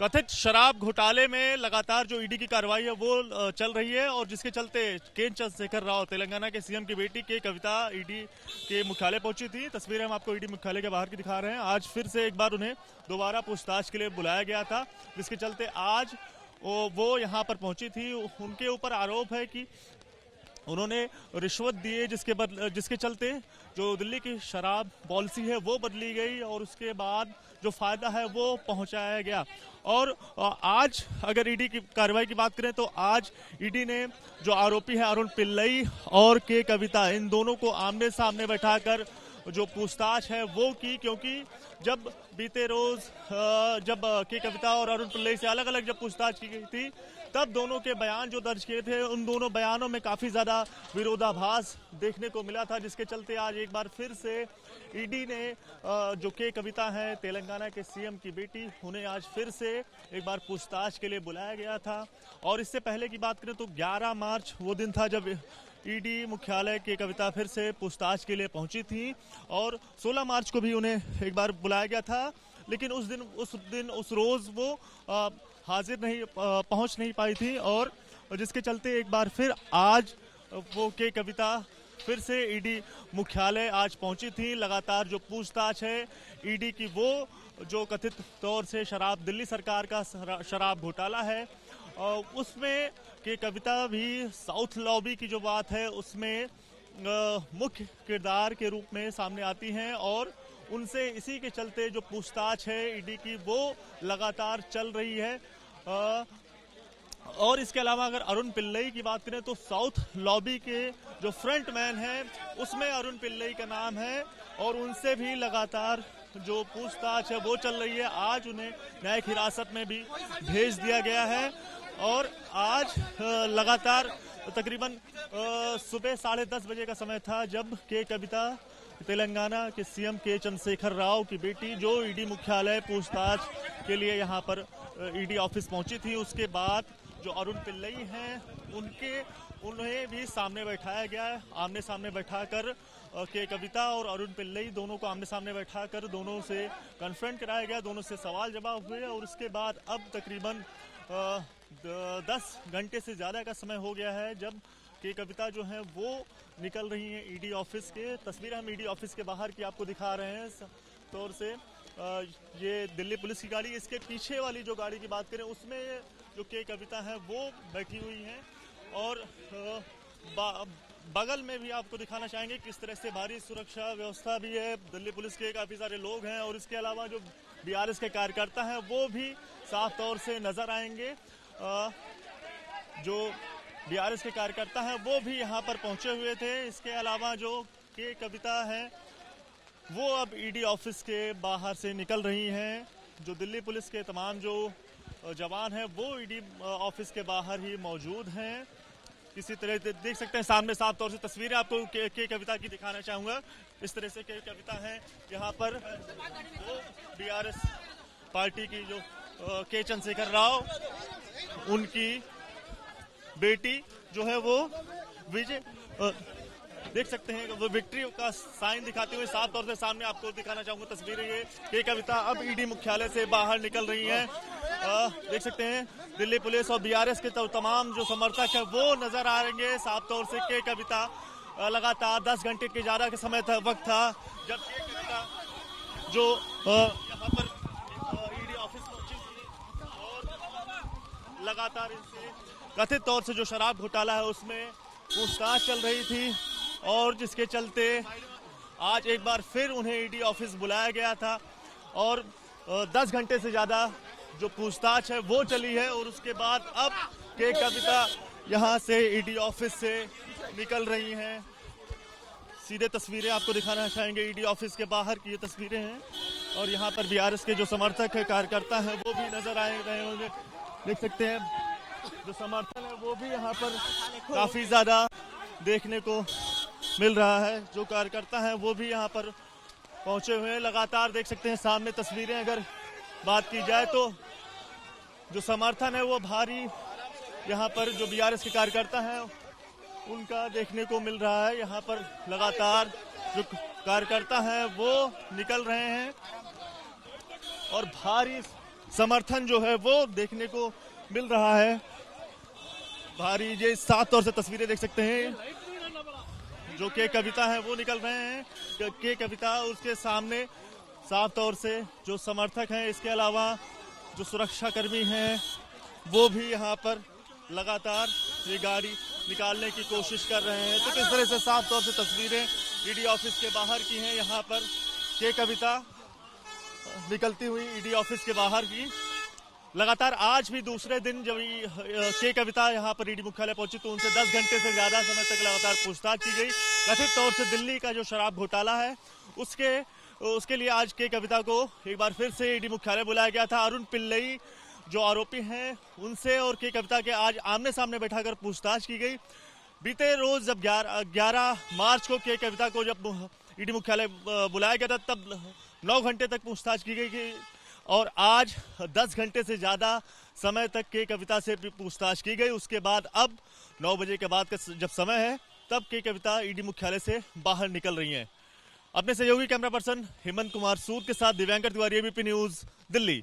कथित शराब घोटाले में लगातार जो ईडी की कार्रवाई है वो चल रही है और जिसके चलते के चंद्रशेखर राव तेलंगाना के सीएम की बेटी के कविता ईडी के मुख्यालय पहुंची थी। तस्वीरें हम आपको ईडी मुख्यालय के बाहर की दिखा रहे हैं। आज फिर से एक बार उन्हें दोबारा पूछताछ के लिए बुलाया गया था, जिसके चलते आज वो यहाँ पर पहुंची थी। उनके ऊपर आरोप है कि उन्होंने रिश्वत दिए, जिसके चलते जो दिल्ली की शराब पॉलिसी है वो बदली गई और उसके बाद जो फायदा है वो पहुंचाया गया। और आज अगर ईडी की कार्रवाई की बात करें तो आज ईडी ने जो आरोपी है अरुण पिल्लई और के कविता, इन दोनों को आमने सामने बैठाकर जो पूछताछ है वो की, क्योंकि जब बीते रोज जब के कविता और अरुण पिल्लई से अलग अलग जब पूछताछ की गई थी तब दोनों के बयान जो दर्ज किए थे उन दोनों बयानों में काफी ज्यादा विरोधाभास देखने को मिला था, जिसके चलते आज एक बार फिर से ईडी ने जो के कविता है तेलंगाना के सीएम की बेटी, उन्हें आज फिर से एक बार पूछताछ के लिए बुलाया गया था। और इससे पहले की बात करें तो 11 मार्च वो दिन था जब ईडी मुख्यालय के कविता फिर से पूछताछ के लिए पहुंची थी और 16 मार्च को भी उन्हें एक बार बुलाया गया था, लेकिन उस रोज वो हाजिर नहीं पहुंच नहीं पाई थी और जिसके चलते एक बार फिर आज वो के कविता फिर से ईडी मुख्यालय आज पहुंची थी। लगातार जो पूछताछ है ईडी की वो जो कथित तौर से दिल्ली सरकार का शराब घोटाला है उसमें के कविता भी साउथ लॉबी की जो बात है उसमें मुख्य किरदार के रूप में सामने आती हैं और उनसे इसी के चलते जो पूछताछ है ईडी की वो लगातार चल रही है। और इसके अलावा अगर अरुण पिल्लई की बात करें तो साउथ लॉबी के जो फ्रंट मैन है उसमें अरुण पिल्लई का नाम है और उनसे भी लगातार जो पूछताछ है वो चल रही है। आज उन्हें न्यायिक हिरासत में भी भेज दिया गया है और आज लगातार तकरीबन सुबह 10:30 बजे का समय था जब के कविता तेलंगाना के सीएम के चंद्रशेखर राव की बेटी जो ईडी मुख्यालय पूछताछ के लिए यहाँ पर ईडी ऑफिस पहुंची थी। उसके बाद जो अरुण पिल्लई हैं उन्हें भी सामने बैठाया गया है। आमने सामने बैठाकर के कविता और अरुण पिल्लई दोनों को आमने सामने बैठाकर दोनों से कन्फ्रंट कराया गया, दोनों से सवाल जवाब हुए और उसके बाद अब तकरीबन 10 घंटे से ज़्यादा का समय हो गया है जब के कविता जो है वो निकल रही हैं ईडी ऑफिस के। तस्वीरें हम ईडी ऑफिस के बाहर की आपको दिखा रहे हैं तौर से। ये दिल्ली पुलिस की गाड़ी, इसके पीछे वाली जो गाड़ी की बात करें उसमें जो के कविता है वो बैठी हुई हैं और बगल में भी आपको दिखाना चाहेंगे किस तरह से भारी सुरक्षा व्यवस्था भी है। दिल्ली पुलिस के काफ़ी सारे लोग हैं और इसके अलावा जो बीआरएस के कार्यकर्ता हैं वो भी साफ तौर से नजर आएंगे। जो बीआरएस के कार्यकर्ता हैं वो भी यहाँ पर पहुंचे हुए थे। इसके अलावा जो के कविता है वो अब ईडी ऑफिस के बाहर से निकल रही हैं। जो दिल्ली पुलिस के तमाम जो जवान हैं वो ईडी ऑफिस के बाहर ही मौजूद हैं। इसी तरह देख सकते हैं सामने साफ तौर से तस्वीरें आपको के कविता की दिखाना चाहूँगा। इस तरह से के कविता है यहाँ पर वो बीआरएस पार्टी की जो के चंद्रशेखर राव उनकी बेटी जो है वो विजय देख सकते हैं वो विक्ट्री का साइन दिखाते हुए साफ तौर से सामने आपको दिखाना चाहूंगा तस्वीरें। ये कविता अब ईडी मुख्यालय से बाहर निकल रही हैं। देख सकते हैं दिल्ली पुलिस और बीआरएस के तमाम जो समर्थक है वो नजर आ रहे हैं साफ तौर से। के कविता लगातार 10 घंटे के ज्यादा के समय वक्त था जब के कविता जो यहाँ पर ईडी ऑफिस पहुंची थी और लगातार इनसे कथित तौर से जो शराब घोटाला है उसमें पूछताछ चल रही थी और जिसके चलते आज एक बार फिर उन्हें ईडी ऑफिस बुलाया गया था और 10 घंटे से ज़्यादा जो पूछताछ है वो चली है और उसके बाद अब के कविता यहाँ से ईडी ऑफिस से निकल रही हैं। सीधे तस्वीरें आपको दिखाना चाहेंगे ईडी ऑफिस के बाहर की ये तस्वीरें हैं और यहाँ पर बीआरएस के जो समर्थक है कार्यकर्ता हैं वो भी नजर आए रहे होंगे। देख सकते हैं जो समर्थन है वो भी यहाँ पर काफी ज्यादा देखने को मिल रहा है। जो कार्यकर्ता हैं वो भी यहाँ पर पहुंचे हुए हैं। लगातार देख सकते हैं सामने तस्वीरें अगर बात की जाए तो जो समर्थन है वो भारी यहाँ पर जो बीआरएस के कार्यकर्ता हैं उनका देखने को मिल रहा है। यहाँ पर लगातार जो कार्यकर्ता हैं वो निकल रहे हैं और भारी समर्थन जो है वो देखने को मिल रहा है। भारी ये साफ तौर से तस्वीरें देख सकते हैं, जो के कविता है वो निकल रहे हैं। के कविता उसके सामने साफ तौर से जो समर्थक हैं, इसके अलावा जो सुरक्षा कर्मी हैं वो भी यहाँ पर लगातार ये गाड़ी निकालने की कोशिश कर रहे हैं। तो किस तरह से साफ तौर से तस्वीरें ईडी ऑफिस के बाहर की हैं, यहाँ पर के कविता निकलती हुई ईडी ऑफिस के बाहर की। लगातार आज भी दूसरे दिन जब के कविता यहाँ पर ईडी मुख्यालय पहुंची तो उनसे 10 घंटे से ज्यादा समय तक लगातार पूछताछ की गई। कथित तौर से दिल्ली का जो शराब घोटाला है उसके लिए आज के कविता को एक बार फिर से ईडी मुख्यालय बुलाया गया था। अरुण पिल्लई जो आरोपी हैं उनसे और के कविता के आज आमने सामने बैठाकर पूछताछ की गई। बीते रोज जब 11 मार्च को के कविता को जब ईडी मुख्यालय बुलाया गया था तब 9 घंटे तक पूछताछ की गई और आज 10 घंटे से ज्यादा समय तक के कविता से पूछताछ की गई। उसके बाद अब 9 बजे के बाद का जब समय है तब के कविता ईडी मुख्यालय से बाहर निकल रही हैं। अपने सहयोगी कैमरा पर्सन हेमंत कुमार सूद के साथ दिव्यांकर तिवारी, एबीपी न्यूज, दिल्ली।